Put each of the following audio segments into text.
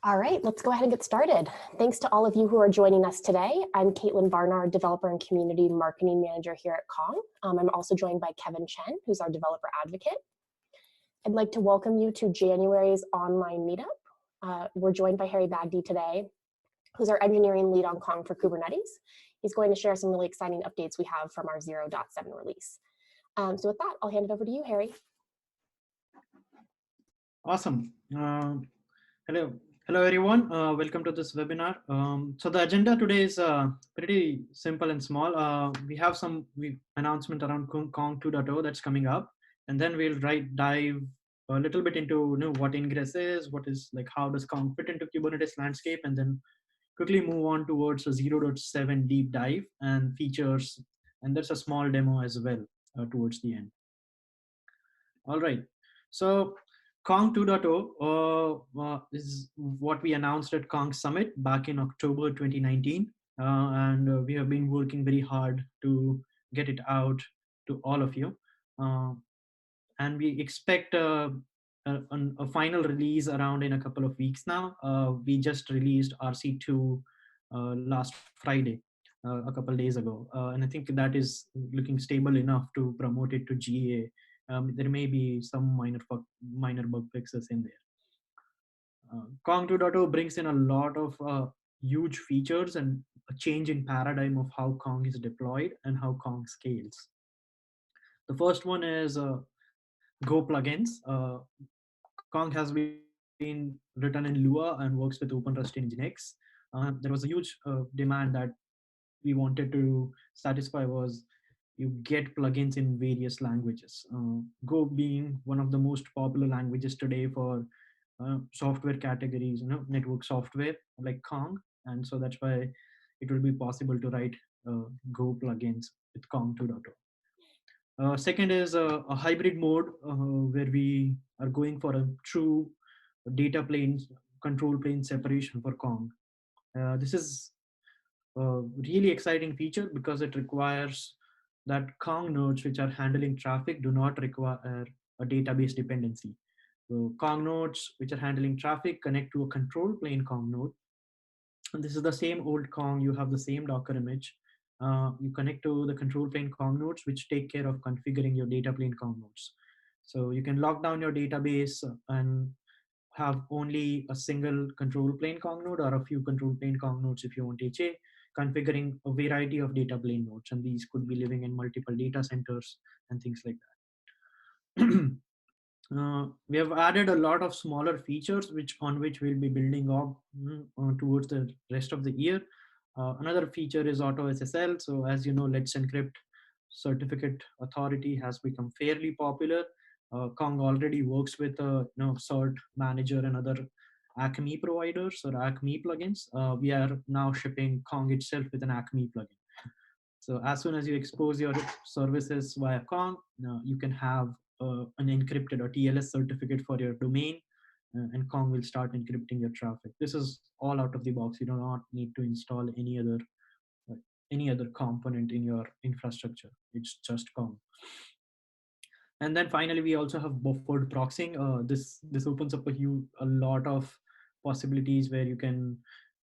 All right, let's go ahead and get started. Thanks to all of you who are joining us today. I'm Caitlin Barnard, Developer and Community Marketing Manager here at Kong. I'm also joined by Kevin Chen, who's our Developer Advocate. I'd like to welcome you to January's online meetup. We're joined by Harry Bagdi today, who's our engineering lead on Kong for Kubernetes. He's going to share some really exciting updates we have from our 0.7 release. So with that, I'll hand it over to you, Harry. Awesome. Hello, everyone. Welcome to this webinar. So the agenda today is pretty simple and small. We have some announcement around Kong 2.0 that's coming up, and then we'll dive a little bit into what Ingress is, what is like, how does Kong fit into Kubernetes landscape, and then quickly move on towards a 0.7 deep dive and features, and there's a small demo as well towards the end. All right. So Kong 2.0 is what we announced at Kong Summit back in October 2019. And we have been working very hard to get it out to all of you. And we expect a final release around in a couple of weeks now. We just released RC2 last Friday, a couple days ago. And I think that is looking stable enough to promote it to GA. There may be some minor bug fixes in there. Kong 2.0 brings in a lot of huge features and a change in paradigm of how Kong is deployed and how Kong scales. The first one is Go plugins. Kong has been written in Lua and works with OpenRust in Nginx. There was a huge demand that we wanted to satisfy was you get plugins in various languages. Go being one of the most popular languages today for software categories, network software like Kong, and so that's why it will be possible to write Go plugins with Kong 2.0. Second is a hybrid mode where we are going for a true data plane, control plane separation for Kong. This is a really exciting feature because it requires that Kong nodes which are handling traffic do not require a database dependency. So Kong nodes which are handling traffic connect to a control plane Kong node. And this is the same old Kong, you have the same Docker image. You connect to the control plane Kong nodes which take care of configuring your data plane Kong nodes. So you can lock down your database and have only a single control plane Kong node or a few control plane Kong nodes if you want HA, configuring a variety of data plane nodes, and these could be living in multiple data centers and things like that. We have added a lot of smaller features on which we'll be building up towards the rest of the year. Another feature is auto SSL. So as you know, Let's Encrypt certificate authority has become fairly popular. Kong already works with cert manager and other Acme providers or Acme plugins. We are now shipping Kong itself with an Acme plugin. So as soon as you expose your services via Kong, you can have an encrypted or TLS certificate for your domain, and Kong will start encrypting your traffic. This is all out of the box. You do not need to install any other component in your infrastructure. It's just Kong. And then finally, we also have buffered proxying. This opens up a lot of possibilities where you can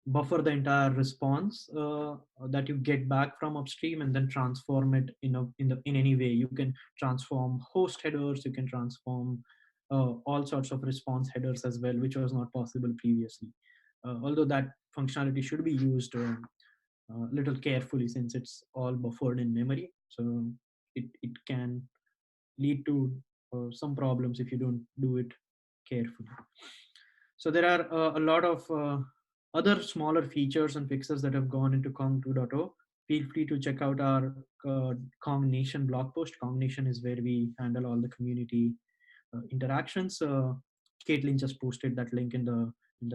buffer the entire response that you get back from upstream and then transform it in any way. You can transform host headers. You can transform all sorts of response headers as well, which was not possible previously. Although that functionality should be used a little carefully since it's all buffered in memory. So it can lead to some problems if you don't do it carefully. So there are a lot of other smaller features and fixes that have gone into Kong 2.0. Feel free to check out our Kong Nation blog post. Kong Nation is where we handle all the community interactions. Caitlin just posted that link in the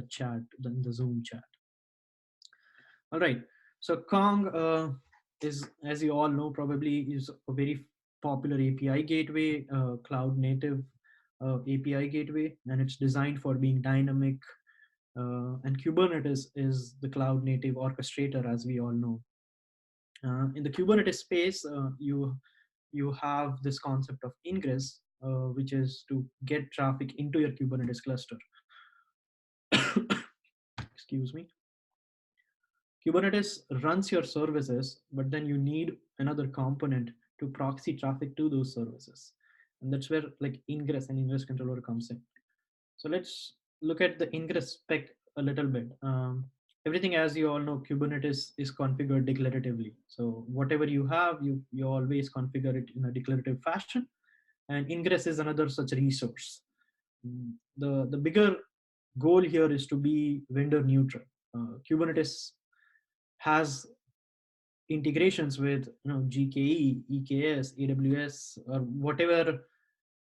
chat, in the Zoom chat. All right. So Kong is, as you all know, probably is a very popular API gateway, cloud native API gateway, and it's designed for being dynamic. And Kubernetes is the cloud native orchestrator, as we all know. In the Kubernetes space, you have this concept of Ingress, which is to get traffic into your Kubernetes cluster. excuse me, Kubernetes runs your services, but then you need another component to proxy traffic to those services. And that's where like Ingress and Ingress controller comes in. So let's look at the Ingress spec a little bit. Everything, as you all know, Kubernetes is configured declaratively. So whatever you have, you always configure it in a declarative fashion. And Ingress is another such resource. The bigger goal here is to be vendor neutral. Kubernetes has integrations with GKE, EKS, AWS, or whatever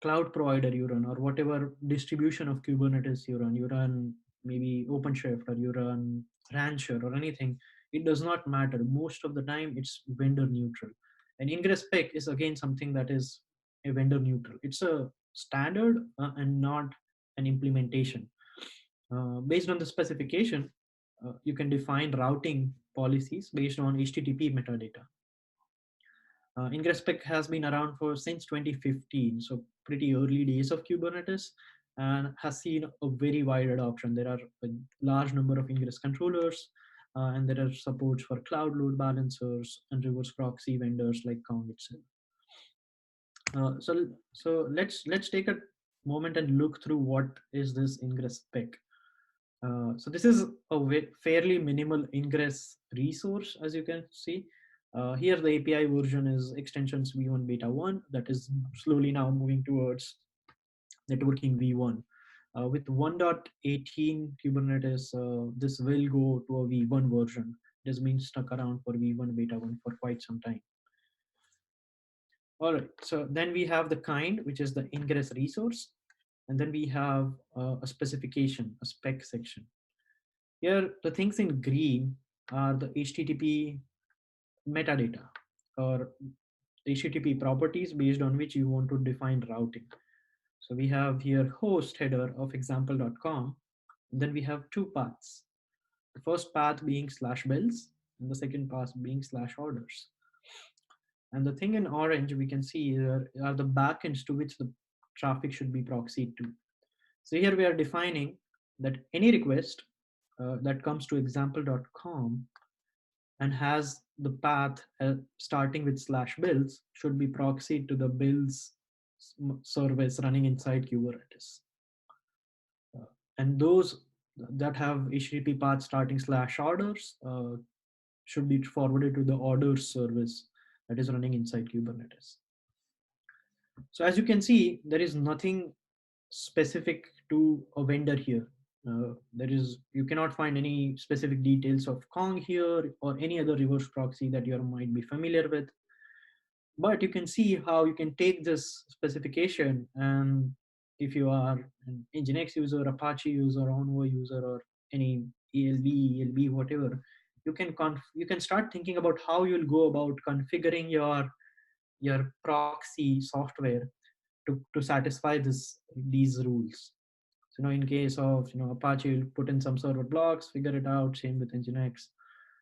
cloud provider you run, or whatever distribution of Kubernetes you run. You run maybe OpenShift, or you run Rancher, or anything. It does not matter. Most of the time, it's vendor neutral. And Ingress spec is again something that is a vendor neutral. It's a standard and not an implementation. Based on the specification, you can define routing policies based on HTTP metadata. Ingress spec has been around for since 2015, so pretty early days of Kubernetes, and has seen a very wide adoption. There are a large number of Ingress controllers, and there are supports for cloud load balancers and reverse proxy vendors like Kong itself. So let's take a moment and look through what is this Ingress spec. So this is a fairly minimal Ingress resource, as you can see. Here the API version is extensions v1 beta 1, that is slowly now moving towards networking v1. With 1.18 Kubernetes, this will go to a v1 version. It has been stuck around for v1 beta 1 for quite some time. All right, so then we have the kind, which is the Ingress resource. And then we have a specification, a spec section. Here, the things in green are the HTTP metadata, or HTTP properties based on which you want to define routing. So we have here host header of example.com. Then we have two paths. The first path being /bills, and the second path being /orders. And the thing in orange we can see here are the backends to which the traffic should be proxied to. So here we are defining that any request that comes to example.com and has the path starting with /bills should be proxied to the bills service running inside Kubernetes. And those that have HTTP path starting /orders should be forwarded to the orders service that is running inside Kubernetes. So as you can see, there is nothing specific to a vendor here. You cannot find any specific details of Kong here or any other reverse proxy that you might be familiar with. But you can see how you can take this specification, and if you are an Nginx user, Apache user, Envoy user, or any ELB, whatever, you can start thinking about how you'll go about configuring your proxy software to satisfy these rules. So in case of Apache, you'll put in some server blocks, figure it out. Same with Nginx.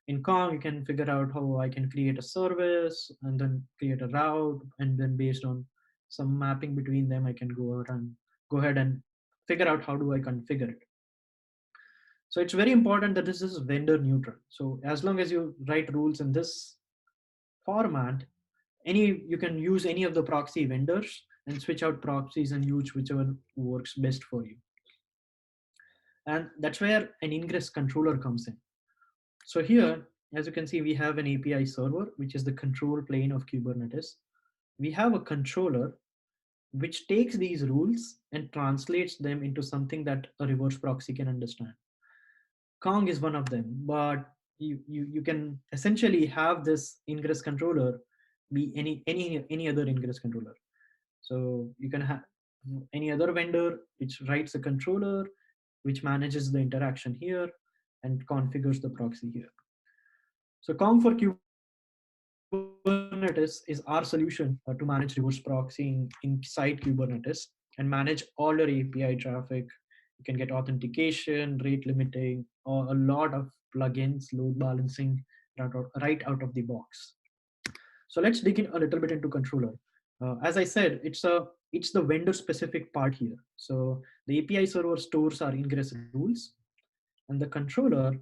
In Kong, you can figure out how I can create a service and then create a route, and then based on some mapping between them, I can go ahead and figure out how do I configure it. So it's very important that this is vendor neutral. So as long as you write rules in this format, you can use any of the proxy vendors and switch out proxies and use whichever works best for you. And that's where an Ingress controller comes in. So here, as you can see, we have an API server, which is the control plane of Kubernetes. We have a controller which takes these rules and translates them into something that a reverse proxy can understand. Kong is one of them, but you can essentially have this Ingress controller be any other Ingress controller. So you can have any other vendor which writes a controller, which manages the interaction here and configures the proxy here. So Kong for Kubernetes is our solution to manage reverse proxying inside Kubernetes and manage all your API traffic. You can get authentication, rate limiting, or a lot of plugins, load balancing right out of the box. So let's dig in a little bit into controller. As I said, it's the vendor specific part here. So the API server stores our Ingress rules. and the controller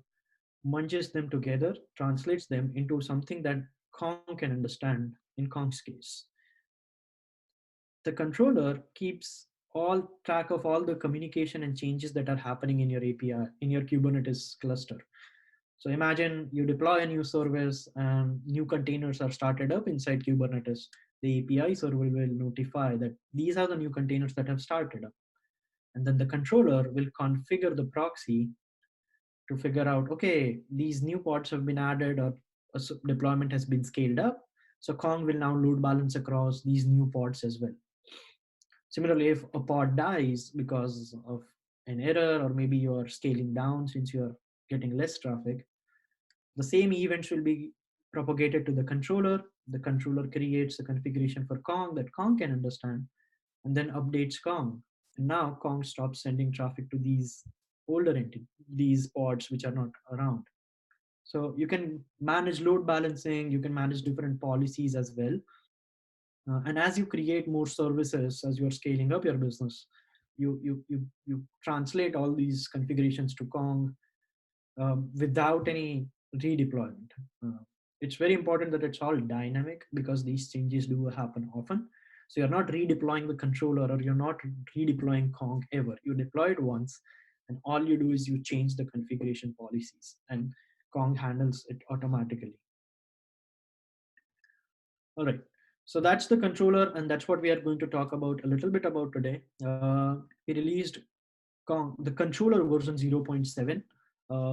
munges them together, translates them into something that Kong can understand in Kong's case. The controller keeps all track of all the communication and changes that are happening in your API, in your Kubernetes cluster. So imagine you deploy a new service and new containers are started up inside Kubernetes. The API server will notify that these are the new containers that have started up. And then the controller will configure the proxy to figure out, okay, these new pods have been added or a deployment has been scaled up. So Kong will now load balance across these new pods as well. Similarly, if a pod dies because of an error, or maybe you're scaling down since you're getting less traffic, the same events will be propagated to the controller. The controller creates a configuration for Kong that Kong can understand and then updates Kong. And now Kong stops sending traffic to these older entities, these pods which are not around. So you can manage load balancing, you can manage different policies as well. And as you create more services, as you're scaling up your business, you translate all these configurations to Kong without any redeployment. It's very important that it's all dynamic because these changes do happen often. So you're not redeploying the controller or you're not redeploying Kong ever. You deploy it once, and all you do is you change the configuration policies, and Kong handles it automatically. All right. So that's the controller, and that's what we are going to talk about a little bit about today. We released Kong, the controller version 0.7,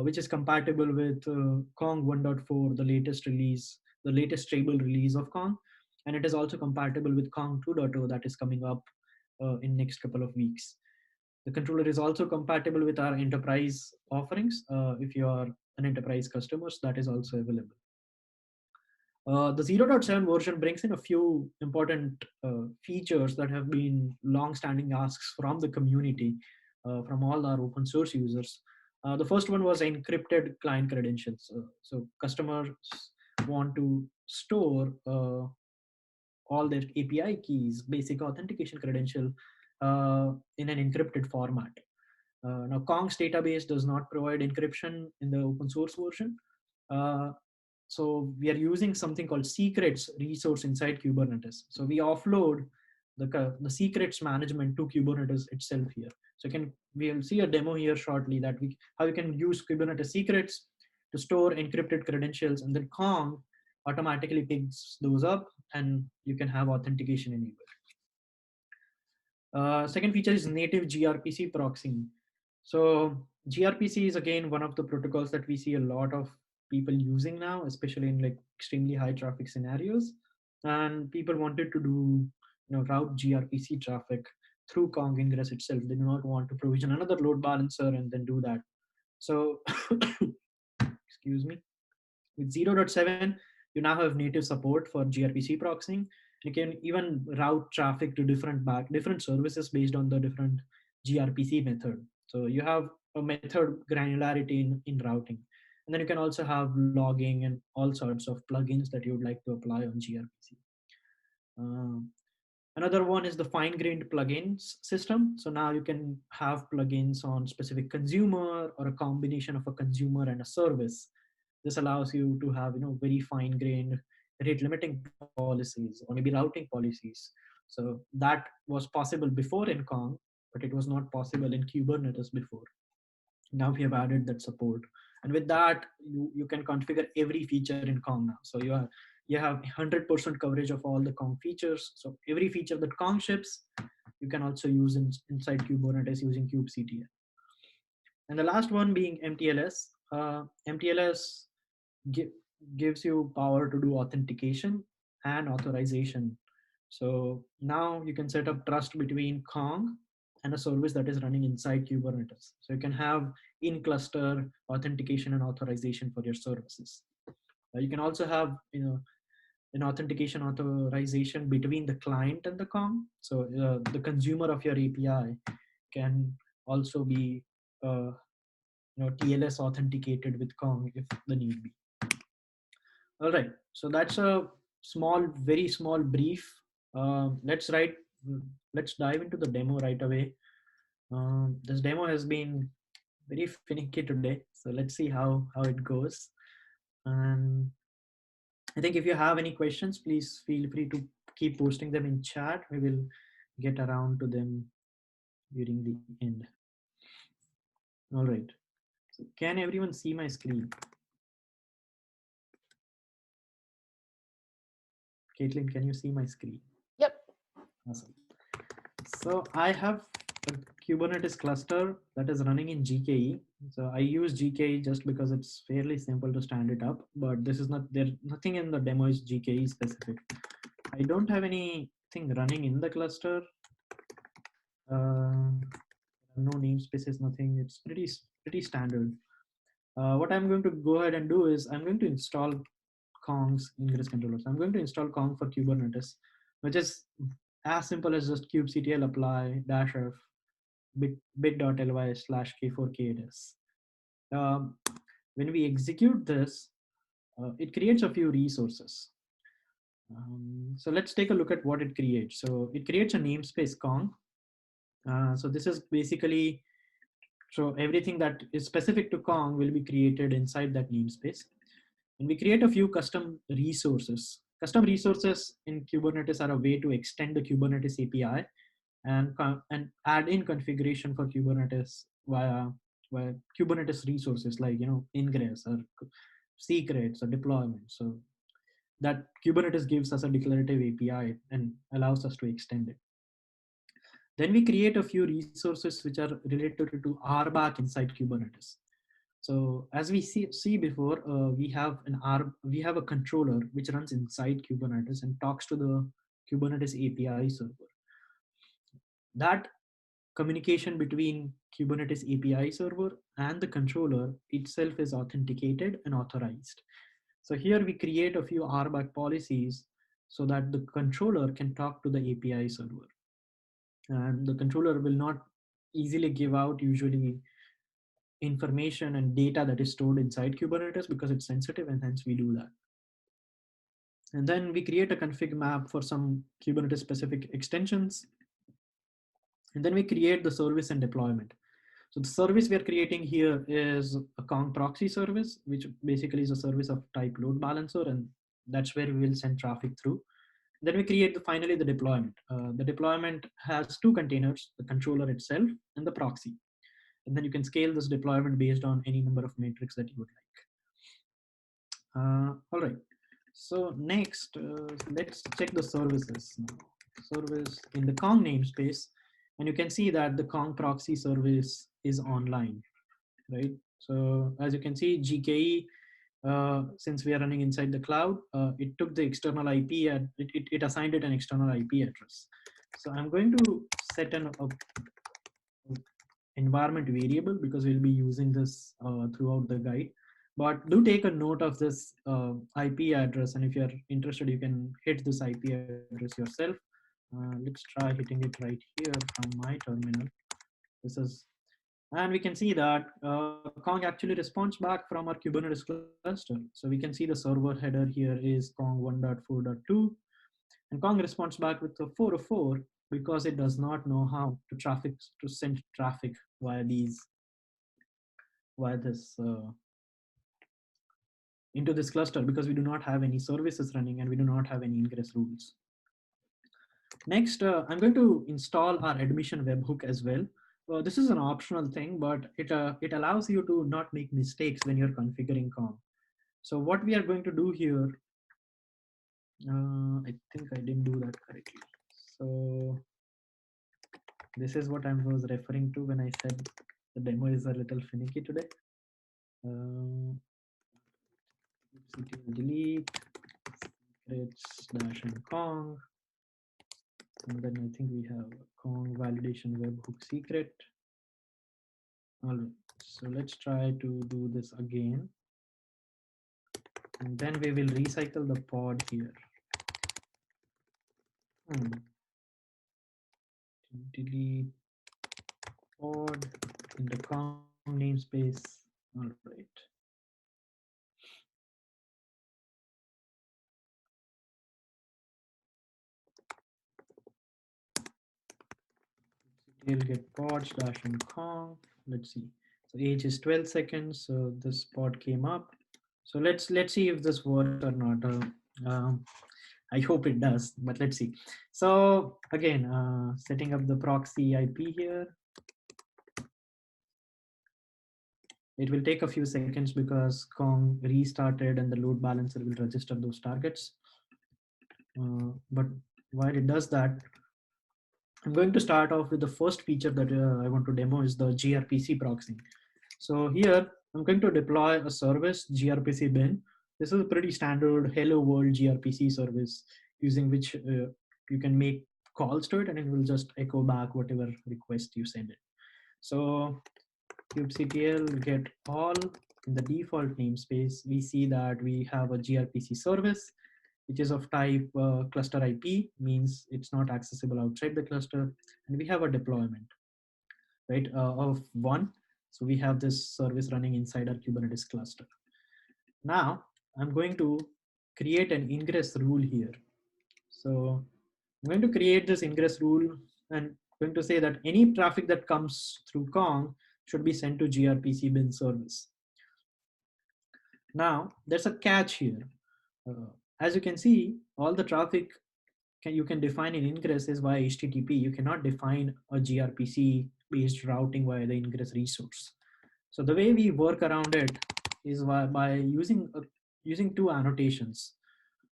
which is compatible with Kong 1.4, the latest release, the latest stable release of Kong. And it is also compatible with Kong 2.0 that is coming up in next couple of weeks. The controller is also compatible with our enterprise offerings. If you are an enterprise customer, so that is also available. The 0.7 version brings in a few important features that have been long-standing asks from the community, from all our open source users. The first one was encrypted client credentials. So customers want to store all their API keys, basic authentication credential, in an encrypted format. Now, Kong's database does not provide encryption in the open source version. Uh, so we are using something called secrets resource inside Kubernetes. So we offload the secrets management to Kubernetes itself here. So we'll see a demo here shortly that how you can use Kubernetes secrets to store encrypted credentials, and then Kong automatically picks those up and you can have authentication enabled. Second feature is native GRPC proxy. So GRPC is again one of the protocols that we see a lot of people using now, especially in like extremely high traffic scenarios. And people wanted to do, route GRPC traffic through Kong Ingress itself. They do not want to provision another load balancer and then do that. So, excuse me, with 0.7, you now have native support for GRPC proxying. You can even route traffic to different services based on the different GRPC method. So you have a method granularity in routing. And then you can also have logging and all sorts of plugins that you would like to apply on GRPC. Another one is the fine-grained plugins system. So now you can have plugins on specific consumer or a combination of a consumer and a service. This allows you to have very fine-grained rate limiting policies or maybe routing policies. So that was possible before in Kong, but it was not possible in Kubernetes before. Now we have added that support, and with that you can configure every feature in Kong now. So you have 100% coverage of all the Kong features. So every feature that Kong ships, you can also use inside Kubernetes using kubectl. And the last one being MTLS. MTLS gives you power to do authentication and authorization. So now you can set up trust between Kong and a service that is running inside Kubernetes. So you can have in-cluster authentication and authorization for your services. You can also have an authentication authorization between the client and the Kong. So the consumer of your API can also be TLS authenticated with Kong if the need be. All right, so that's a very small brief. Let's dive into the demo right away. This demo has been very finicky today. So let's see how it goes. And I think if you have any questions, please feel free to keep posting them in chat. We will get around to them during the end. All right. So can everyone see my screen? Caitlin, can you see my screen? Yep. Awesome. So I have a Kubernetes cluster that is running in GKE. So I use GKE just because it's fairly simple to stand it up, but this is not there. Nothing in the demo is GKE specific. I don't have anything running in the cluster. No namespaces, nothing. It's pretty standard. What I'm going to go ahead and do is I'm going to install Kong's Ingress controllers. I'm going to install Kong for Kubernetes, which is as simple as just kubectl apply -f bit.ly/k4kds. When we execute this, it creates a few resources. So let's take a look at what it creates. So it creates a namespace Kong. So this is basically, so everything that is specific to Kong will be created inside that namespace. And we create a few custom resources. Custom resources in Kubernetes are a way to extend the Kubernetes API and add in configuration for Kubernetes via Kubernetes resources like Ingress or secrets or deployment. So that Kubernetes gives us a declarative API and allows us to extend it. Then we create a few resources which are related to RBAC inside Kubernetes. So as we see before, we have a controller which runs inside Kubernetes and talks to the Kubernetes API server. That communication between Kubernetes API server and the controller itself is authenticated and authorized. So here we create a few RBAC policies so that the controller can talk to the API server. And the controller will not easily give out usually information and data that is stored inside Kubernetes because it's sensitive, and hence we do that. And then we create a config map for some Kubernetes specific extensions. And then we create the service and deployment. So the service we are creating here is a Kong proxy service, which basically is a service of type load balancer, and that's where we will send traffic through. Then we create finally the deployment. The deployment has two containers, the controller itself and the proxy. And then you can scale this deployment based on any number of metrics that you would like. All right. So next, let's check the services now. Service in the Kong namespace, and you can see that the Kong proxy service is online, right? So as you can see, GKE, since we are running inside the cloud, it took the external IP and it assigned it an external IP address. So I'm going to set an environment variable because we'll be using this throughout the guide. But do take a note of this IP address, and if you're interested, you can hit this IP address yourself. Let's try hitting it right here from my terminal. This is, and we can see that Kong actually responds back from our Kubernetes cluster. So we can see the server header here is Kong 1.4.2, and Kong responds back with a 404 because it does not know how to send traffic via this into this cluster, because we do not have any services running and we do not have any ingress rules. Next, I'm going to install our admission webhook as well. This is an optional thing, but it allows you to not make mistakes when you're configuring Kong. So what we are going to do here, I think I didn't do that correctly. So this is what I was referring to when I said the demo is a little finicky today. Delete secrets -and Kong. And then I think we have Kong validation webhook secret. All right, so let's try to do this again. And then we will recycle the pod here. Delete pod in the Kong namespace. All right. We'll get pod -and Kong. Let's see. So age is 12 seconds. So this pod came up. So let's see if this works or not. I hope it does, but let's see. So again, setting up the proxy IP here. It will take a few seconds because Kong restarted and the load balancer will register those targets. But while it does that, I'm going to start off with the first feature that I want to demo is the GRPC proxy. So here I'm going to deploy a service gRPC bin. This is a pretty standard hello world gRPC service using which you can make calls to it and it will just echo back whatever request you send it. So kubectl get all in the default namespace. We see that we have a gRPC service which is of type cluster IP, means it's not accessible outside the cluster, and we have a deployment, right, of 1. So we have this service running inside our Kubernetes cluster. Now I'm going to create an ingress rule here. So I'm going to create this ingress rule and going to say that any traffic that comes through Kong should be sent to gRPC bin service. Now there's a catch here. As you can see, all the traffic you can define in Ingress is via HTTP. You cannot define a gRPC based routing via the Ingress resource. So the way we work around it is by using two annotations.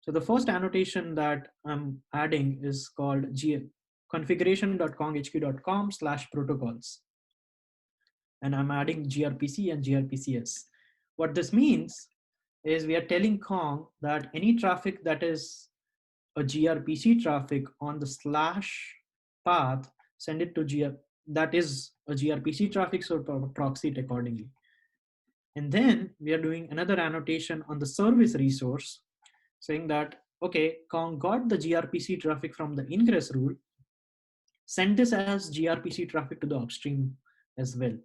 So the first annotation that I'm adding is called configuration.konghq.com/protocols. And I'm adding gRPC and gRPCs. What this means is we are telling Kong that any traffic that is a gRPC traffic on the slash path, send it to that is a gRPC traffic, so proxy it accordingly. And then we are doing another annotation on the service resource saying that, okay, Kong got the gRPC traffic from the ingress rule, send this as gRPC traffic to the upstream as well.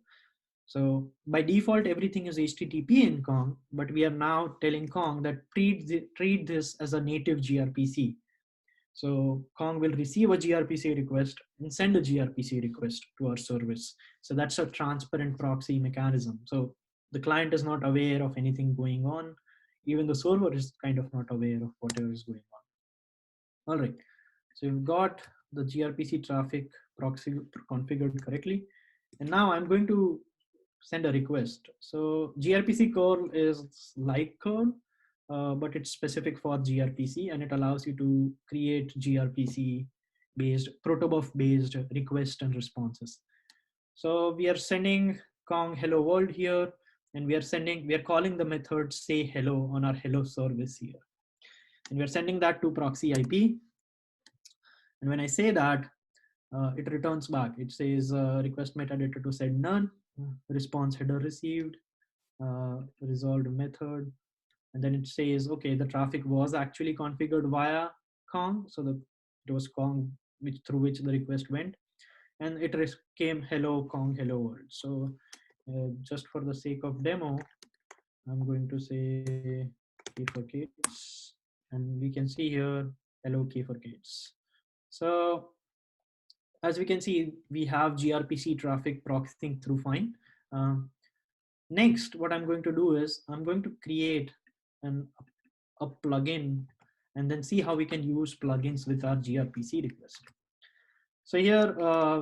So by default, everything is HTTP in Kong, but we are now telling Kong that treat this as a native gRPC. So Kong will receive a gRPC request and send a gRPC request to our service. So that's a transparent proxy mechanism. So the client is not aware of anything going on. Even the server is kind of not aware of whatever is going on. All right. So we've got the gRPC traffic proxy configured correctly. And now I'm going to send a request. So gRPC curl is like curl, but it's specific for gRPC and it allows you to create gRPC based protobuf based request and responses. So we are sending Kong hello world here, and we are calling the method say hello on our hello service here. And we're sending that to proxy IP. And when I say that, it returns back. It says request metadata to send none, response header received, resolved method. And then it says, okay, the traffic was actually configured via Kong. So it was Kong through which the request went. And it came hello Kong, hello world. So just for the sake of demo, I'm going to say K for kids. And we can see here, hello K for kids. So as we can see, we have gRPC traffic proxying through fine. Next, what I'm going to do is I'm going to create a plugin and then see how we can use plugins with our gRPC request. So here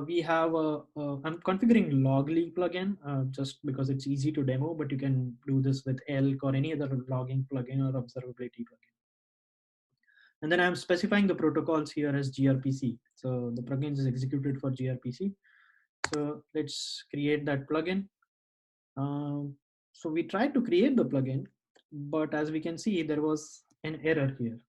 we have I'm configuring Logli plugin just because it's easy to demo, but you can do this with Elk or any other logging plugin or observability plugin. And then I'm specifying the protocols here as gRPC. So the plugin is executed for gRPC. So let's create that plugin. So we tried to create the plugin, but as we can see, there was an error here.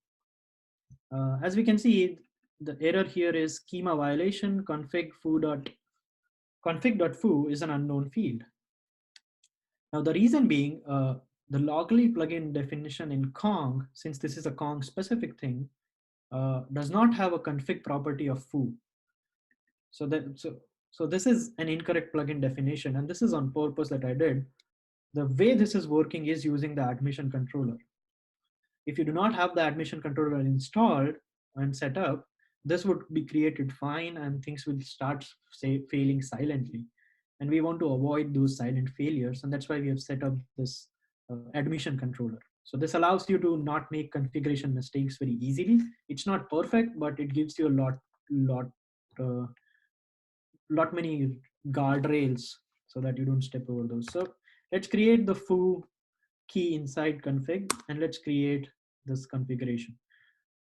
As we can see, the error here is schema violation config.foo is an unknown field. Now the reason being, the Logli plugin definition in Kong, since this is a Kong specific thing, does not have a config property of foo. So this is an incorrect plugin definition, and this is on purpose that I did. The way this is working is using the admission controller. If you do not have the admission controller installed and set up, this would be created fine and things will start failing silently. and we want to avoid those silent failures, and that's why we have set up this admission controller. So this allows you to not make configuration mistakes very easily. It's not perfect, but it gives you a uh, lot many guardrails so that you don't step over those. So let's create the foo key inside config, and let's create this configuration.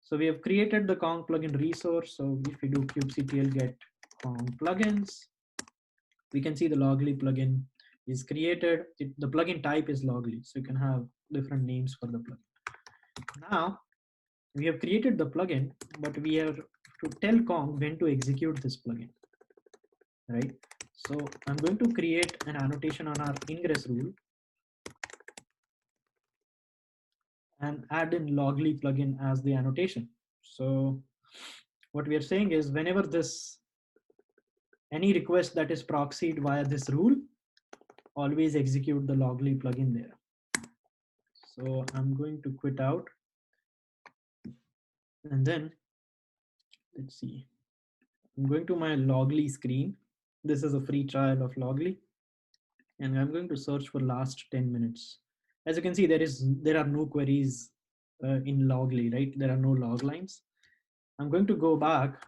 So we have created the Kong plugin resource. So if we do kubectl get Kong plugins, we can see the Logli plugin is created. The plugin type is Logli, so you can have different names for the plugin. Now we have created the plugin, but we have to tell Kong when to execute this plugin, right? So I'm going to create an annotation on our ingress rule and add in Logli plugin as the annotation. So what we are saying is whenever any request that is proxied via this rule, always execute the Logli plugin there. So I'm going to quit out, and then let's see. I'm going to my Logli screen. This is a free trial of Logli, and I'm going to search for last 10 minutes. As you can see, there are no queries in Logli, right? There are no log lines. I'm going to go back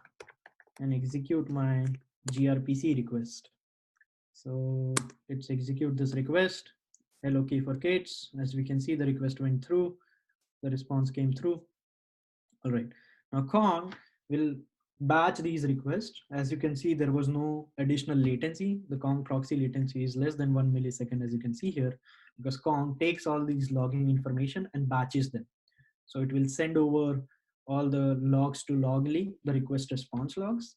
and execute my GRPC request. So let's execute this request. Hello key for kids. As we can see, the request went through. The response came through. All right. Now Kong will batch these requests. As you can see, there was no additional latency. The Kong proxy latency is less than 1 millisecond, as you can see here, because Kong takes all these logging information and batches them. So it will send over all the logs to Logli, the request response logs,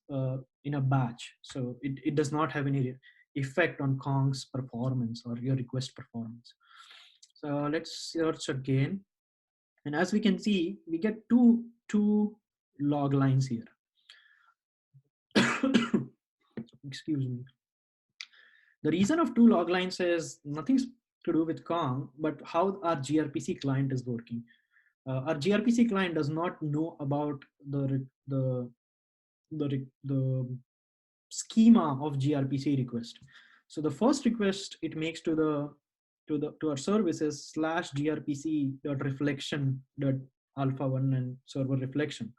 in a batch. So it does not have any effect on Kong's performance or your request performance. So let's search again. And as we can see, we get two log lines here. Excuse me. The reason of two log lines is nothing to do with Kong, but how our gRPC client is working. Our gRPC client does not know about the schema of gRPC request. So the first request it makes to our service is /grpc.reflection.alpha1 and server reflection.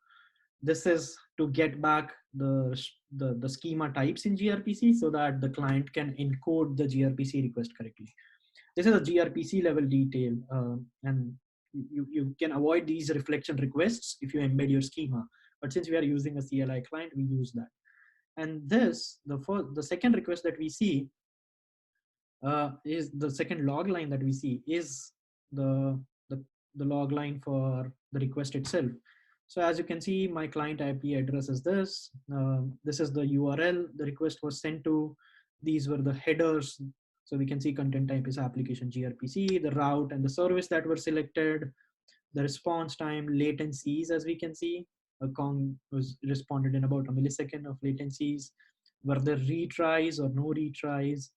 This is to get back the schema types in gRPC so that the client can encode the gRPC request correctly. This is a gRPC level detail, and you can avoid these reflection requests if you embed your schema. But since we are using a CLI client, we use that. And the second request that we see is the second log line that we see is the log line for the request itself. So as you can see, my client IP address is this. This is the URL the request was sent to. These were the headers. So we can see content type is application gRPC, the route and the service that were selected, the response time, latencies, as we can see. Kong was responded in about a millisecond of latencies. Were there retries or no retries?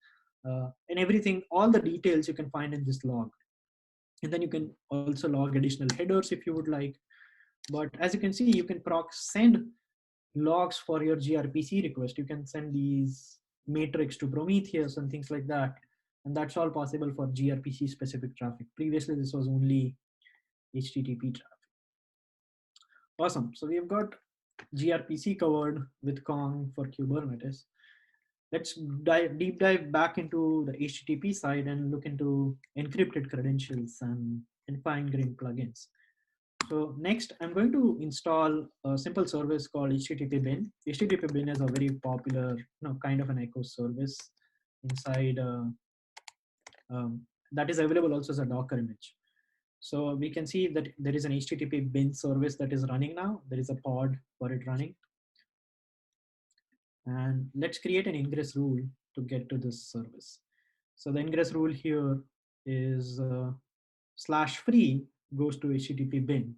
And everything, all the details you can find in this log. And then you can also log additional headers if you would like. But as you can see, you can send logs for your gRPC request. You can send these matrix to Prometheus and things like that. And that's all possible for gRPC specific traffic. Previously, this was only HTTP traffic. Awesome. So we've got gRPC covered with Kong for Kubernetes. Let's deep dive back into the HTTP side and look into encrypted credentials and fine-grained plugins. So next, I'm going to install a simple service called HTTP bin. HTTP bin is a very popular, kind of an echo service inside that is available also as a Docker image. So we can see that there is an HTTP bin service that is running now. There is a pod for it running. And let's create an ingress rule to get to this service. So the ingress rule here is /free goes to HTTP bin,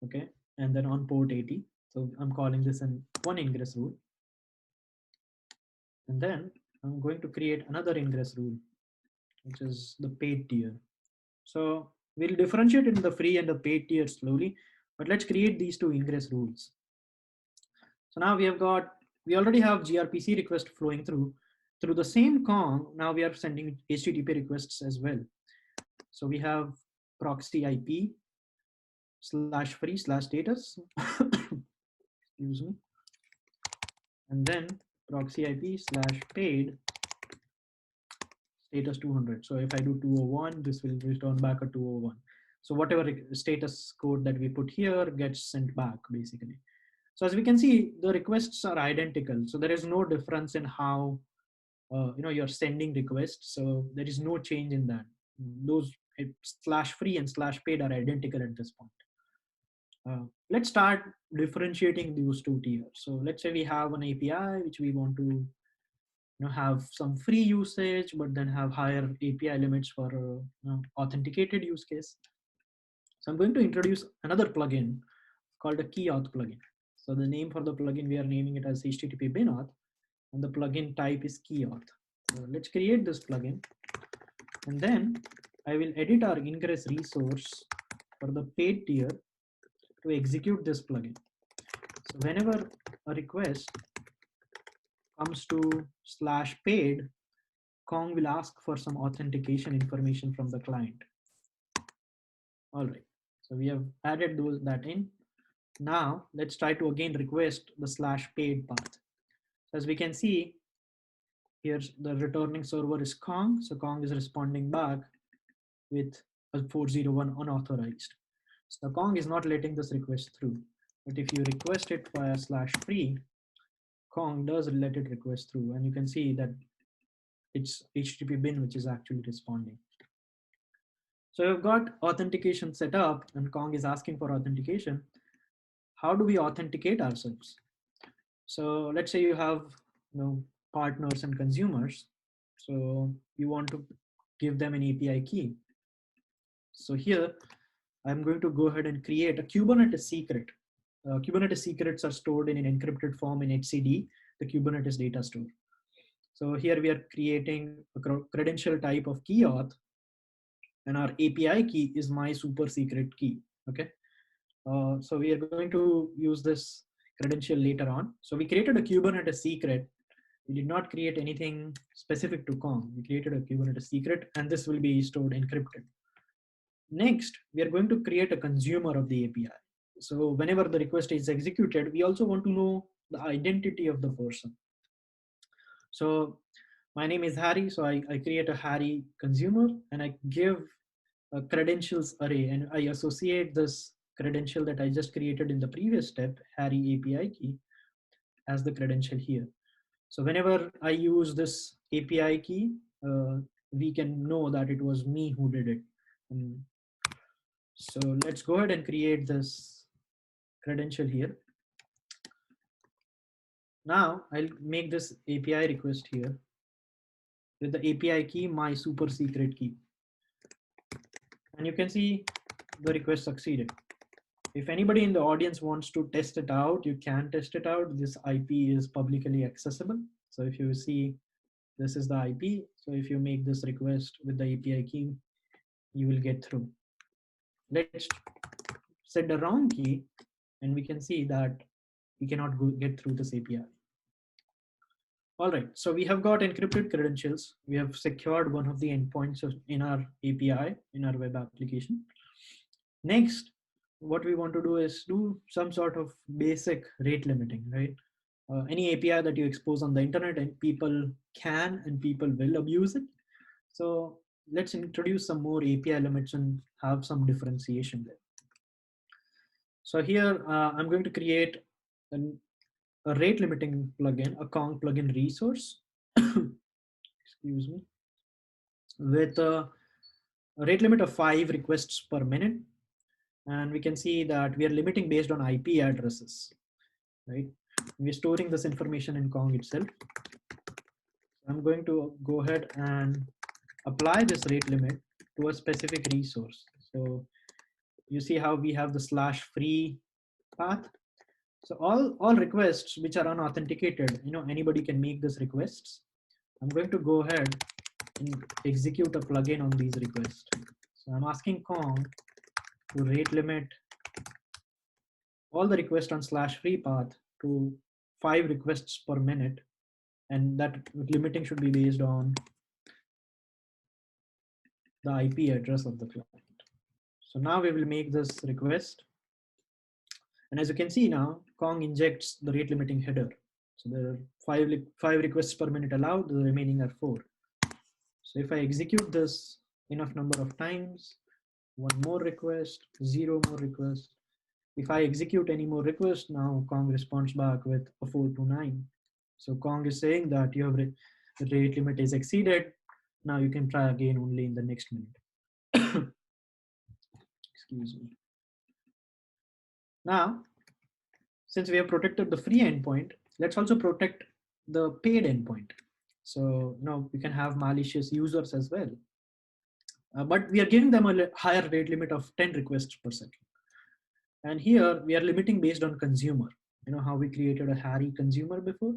okay? And then on port 80. So I'm calling this one ingress rule. And then I'm going to create another ingress rule, which is the paid tier. So we'll differentiate in the free and the paid tier slowly, but let's create these two ingress rules. So now we already have gRPC request flowing through, through the same Kong, now we are sending HTTP requests as well. So we have proxy IP /free/status, excuse me, and then proxy IP /paid status 200. So if I do 201, this will return back a 201. So whatever status code that we put here gets sent back basically. So as we can see, the requests are identical. So there is no difference in how you're sending requests. So there is no change in that. Those /free and /paid are identical at this point. Let's start differentiating those two tiers. So let's say we have an API which we want to have some free usage, but then have higher API limits for authenticated use case. So I'm going to introduce another plugin called a key auth plugin. So the name for the plugin, we are naming it as HTTP bin auth, and the plugin type is key auth. So let's create this plugin, and then I will edit our Ingress resource for the paid tier to execute this plugin. So whenever a request comes to /paid, Kong will ask for some authentication information from the client. All right, so we have added that in. Now let's try to again request the /paid path. As we can see, here's the returning server is Kong. So Kong is responding back with a 401 unauthorized. So Kong is not letting this request through. But if you request it via /free, Kong does let it request through. And you can see that it's HTTP bin which is actually responding. So we've got authentication set up and Kong is asking for authentication. How do we authenticate ourselves? So let's say you have partners and consumers. So you want to give them an API key. So here I'm going to go ahead and create a Kubernetes secret. Kubernetes secrets are stored in an encrypted form in etcd, the Kubernetes data store. So here we are creating a credential type of key auth, and our API key is my super secret key. Okay. So we are going to use this credential later on. So we created a Kubernetes secret. We did not create anything specific to Kong. We created a Kubernetes secret, and this will be stored encrypted. Next, we are going to create a consumer of the API. So whenever the request is executed, we also want to know the identity of the person. So my name is Harry. So I create a Harry consumer, and I give a credentials array, and I associate this credential that I just created in the previous step, Harry API key, as the credential here. So whenever I use this API key, we can know that it was me who did it. And so let's go ahead and create this credential here. Now I'll make this API request here with the API key, my super secret key. And you can see the request succeeded. If anybody in the audience wants to test it out, you can test it out. This IP is publicly accessible. So if you see, this is the IP. So if you make this request with the API key, you will get through. Let's set the wrong key, and we can see that we cannot get through this API. All right, so we have got encrypted credentials. We have secured one of the endpoints in our API, in our web application. Next, what we want to do is do some sort of basic rate limiting, right? Any API that you expose on the internet, and people can and people will abuse it. So let's introduce some more API limits and have some differentiation there. So here I'm going to create a rate limiting plugin, a Kong plugin resource, excuse me, with a rate limit of 5 requests per minute. And we can see that we are limiting based on IP addresses, right? We're storing this information in Kong itself. I'm going to go ahead and apply this rate limit to a specific resource. So you see how we have the /free path. So all requests which are unauthenticated, anybody can make these requests. I'm going to go ahead and execute a plugin on these requests. So I'm asking Kong to rate limit all the requests on /free path to 5 requests per minute and that limiting should be based on the IP address of the client. So now we will make this request. And as you can see now, Kong injects the rate limiting header. So there are five requests per minute allowed, the remaining are 4. So if I execute this enough number of times, 1 more request, 0 more request. If I execute any more requests, now Kong responds back with a 429. So Kong is saying that you have the rate limit is exceeded. Now you can try again only in the next minute. Excuse me. Now, since we have protected the free endpoint, let's also protect the paid endpoint. So now we can have malicious users as well. But we are giving them a higher rate limit of 10 requests per second. And here we are limiting based on consumer. You know how we created a Harry consumer before?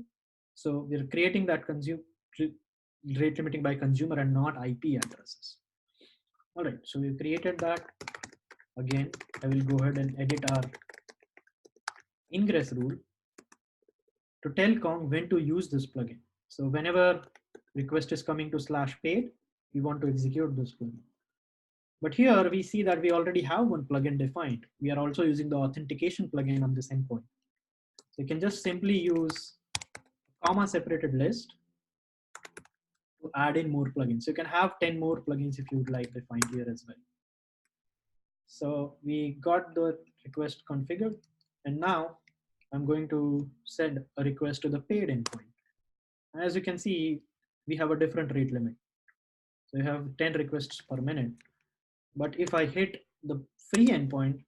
So we're creating that rate limiting by consumer and not IP addresses. All right, so we created that. Again, I will go ahead and edit our ingress rule to tell Kong when to use this plugin. So whenever request is coming to /paid, we want to execute this plugin. But here we see that we already have one plugin defined. We are also using the authentication plugin on this endpoint. So you can just simply use comma separated list to add in more plugins. So you can have 10 more plugins if you would like defined here as well. So we got the request configured, and now I'm going to send a request to the paid endpoint. As you can see, we have a different rate limit. So you have 10 requests per minute. But if I hit the free endpoint,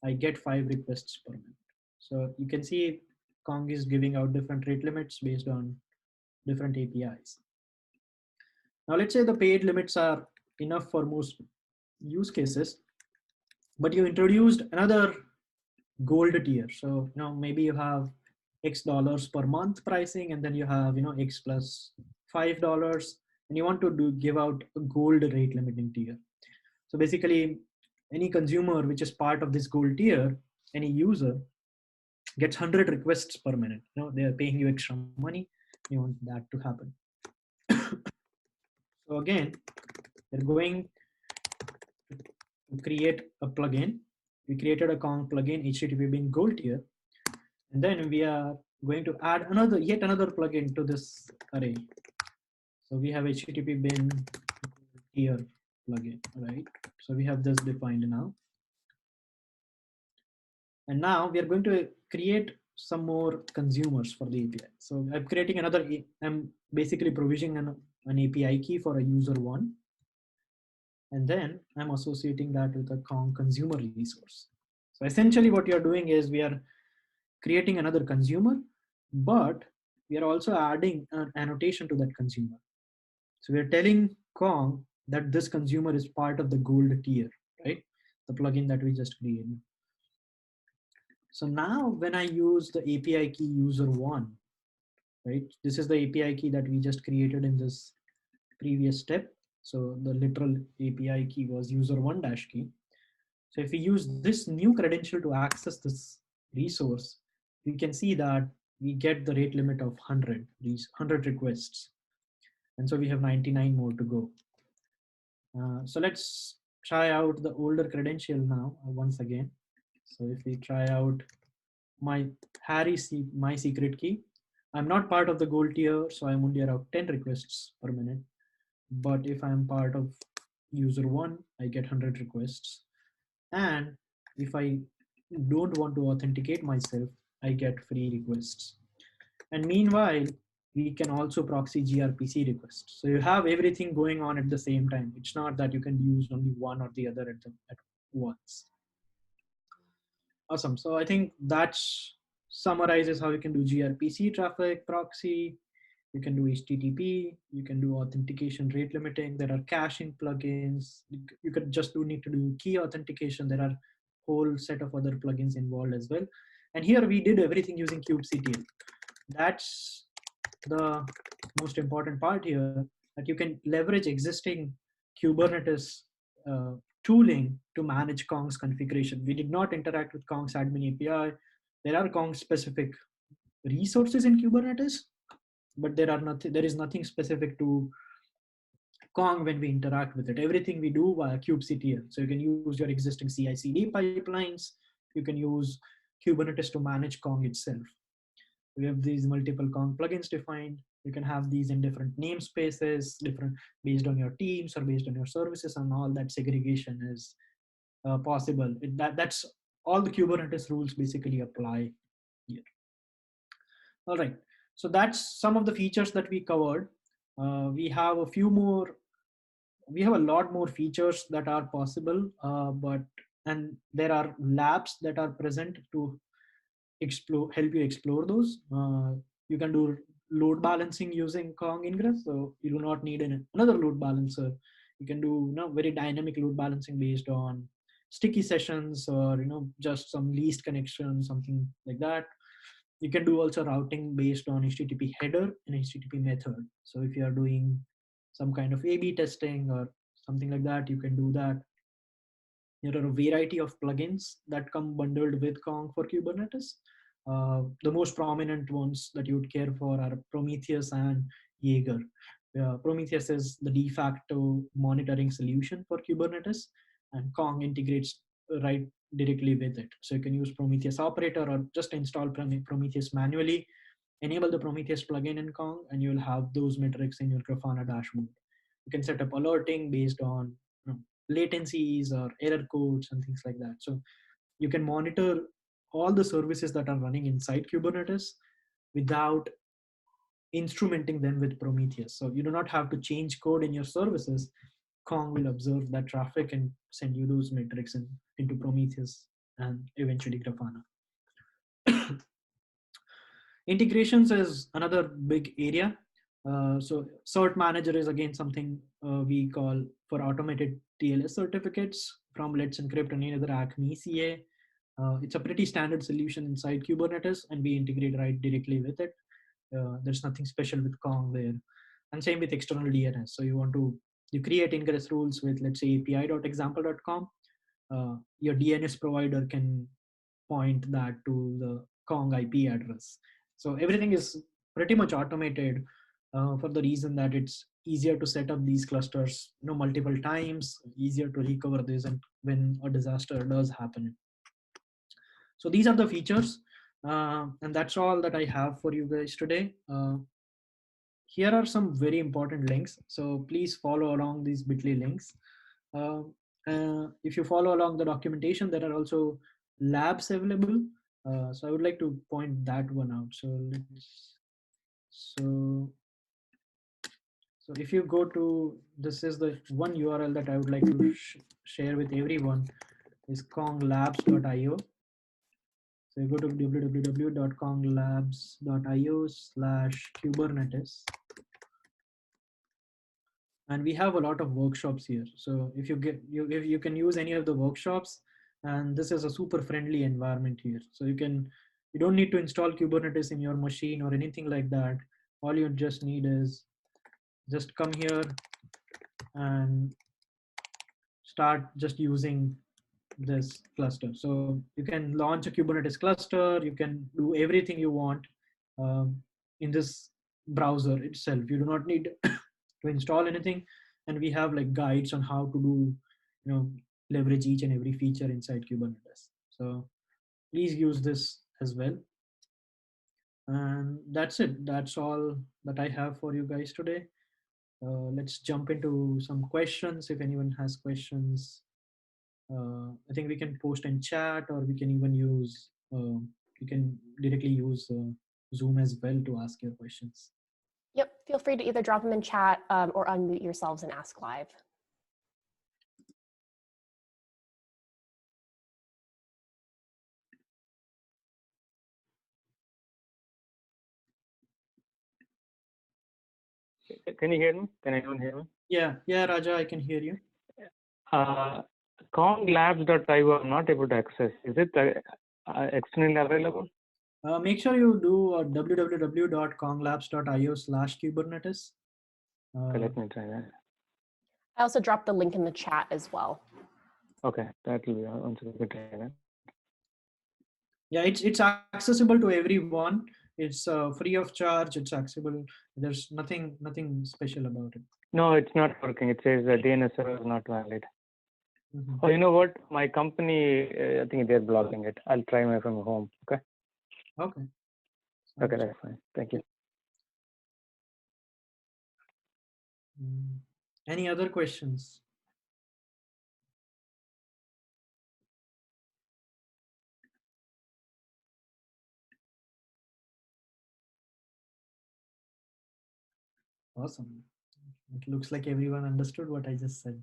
I get 5 requests per minute. So you can see Kong is giving out different rate limits based on different APIs. Now let's say the paid limits are enough for most use cases, but you introduced another gold tier. So maybe you have X dollars per month pricing, and then you have X plus $5, and you want to give out a gold rate limiting tier. So basically, any consumer which is part of this gold tier, any user gets 100 requests per minute. They are paying you extra money. You want that to happen. So again, we're going to create a plugin. We created a Kong plugin, HTTP bin gold tier, and then we are going to add yet another plugin to this array. So we have HTTP bin tier plugin, right? So we have this defined now. And now we are going to create some more consumers for the API. So I'm creating I'm basically provisioning an API key for a user 1. And then I'm associating that with a KongConsumer resource. So essentially what you're doing is we are creating another consumer, but we are also adding an annotation to that consumer. So we're telling Kong that this consumer is part of the gold tier, right? The plugin that we just created. So now when I use the API key user1, right? This is the API key that we just created in this previous step. So the literal API key was user1 dash key. So if we use this new credential to access this resource, we can see that we get the rate limit of 100, these 100 requests. And so we have 99 more to go. So let's try out the older credential now once again. So if we try out my my secret key, I'm not part of the gold tier, so I'm only around 10 requests per minute. But if I'm part of user 1, I get 100 requests. And if I don't want to authenticate myself, I get free requests. And meanwhile, we can also proxy GRPC requests. So you have everything going on at the same time. It's not that you can use only one or the other at once. Awesome. So I think that summarizes how you can do GRPC traffic proxy. You can do HTTP. You can do authentication rate limiting. There are caching plugins. You could just need to do key authentication. There are whole set of other plugins involved as well. And here we did everything using kubectl. That's the most important part here, that you can leverage existing Kubernetes tooling to manage Kong's configuration. We did not interact with Kong's admin API. There are Kong specific resources in Kubernetes, but there is nothing specific to Kong when we interact with it. Everything we do via kubectl. So you can use your existing CI/CD pipelines. You can use Kubernetes to manage Kong itself. We have these multiple Kong plugins defined. You can have these in different namespaces, different based on your teams or based on your services, and all that segregation is possible. That's all the Kubernetes rules basically apply here. All right. So that's some of the features that we covered. We have a few more. We have a lot more features that are possible, and there are labs that are present to help you explore those. You can do load balancing using Kong Ingress, so you do not need another load balancer. You can do very dynamic load balancing based on sticky sessions or just some least connection, something like that. You can do also routing based on HTTP header and HTTP method. So if you are doing some kind of A/B testing or something like that, you can do that. There are a variety of plugins that come bundled with Kong for Kubernetes. The most prominent ones that you would care for are Prometheus and Jaeger. Prometheus is the de facto monitoring solution for Kubernetes, and Kong integrates right directly with it. So you can use Prometheus operator or just install Prometheus manually, enable the Prometheus plugin in Kong, and you'll have those metrics in your Grafana dashboard. You can set up alerting based on latencies or error codes and things like that. So you can monitor all the services that are running inside Kubernetes without instrumenting them with Prometheus. So you do not have to change code in your services. Kong will observe that traffic and send you those metrics into Prometheus and eventually Grafana. Integrations is another big area. So cert manager is again something we call for automated TLS certificates from Let's Encrypt and any other Acme CA. It's a pretty standard solution inside Kubernetes, and we integrate right directly with it. There's nothing special with Kong there. And same with external DNS. So you create ingress rules with, let's say, api.example.com. Your DNS provider can point that to the Kong IP address. So everything is pretty much automated for the reason that it's easier to set up these clusters multiple times, easier to recover this and when a disaster does happen. So these are the features, and that's all that I have for you guys today. Here are some very important links, so please follow along these bit.ly links. If you follow along the documentation, there are also labs available. So I would like to point that one out. So if you go to, this is the one URL that I would like to share with everyone, is konglabs.io. So you go to www.konglabs.io/Kubernetes. And we have a lot of workshops here. So if you can use any of the workshops, and this is a super friendly environment here. So you don't need to install Kubernetes in your machine or anything like that. All you just need is just come here and start just using this cluster. So you can launch a Kubernetes cluster. You can do everything you want in this browser itself. You do not need to install anything, and we have like guides on how to do leverage each and every feature inside Kubernetes. So please use this as well. And that's it. That's all that I have for you guys today. Let's jump into some questions. If anyone has questions, I think we can post in chat, or we can even use you can directly use Zoom as well to ask your questions. Yep, feel free to either drop them in chat or unmute yourselves and ask live. Can you hear me? Can anyone hear me? Yeah, Raja, I can hear you. konglabs.io I'm not able to access. Is it externally available? Make sure you do www.konglabs.io/Kubernetes. Okay, let me try that. I also dropped the link in the chat as well. Okay, that will be on. Yeah, it's accessible to everyone. It's free of charge. It's accessible. There's nothing special about it. No, it's not working. It says the DNS server is not valid. Oh, you know what? My company, I think they're blocking it. I'll try my from home. Okay. Okay. Okay, that's fine. Thank you. Any other questions? Awesome. It looks like everyone understood what I just said.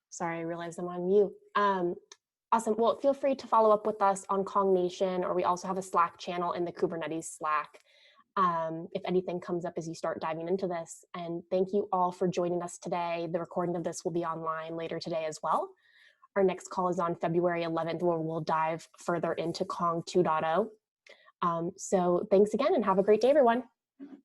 Sorry, I realized I'm on mute. Awesome. Well, feel free to follow up with us on Kong Nation, or we also have a Slack channel in the Kubernetes Slack if anything comes up as you start diving into this. And thank you all for joining us today. The recording of this will be online later today as well. Our next call is on February 11th, where we'll dive further into Kong 2.0. So thanks again and have a great day, everyone.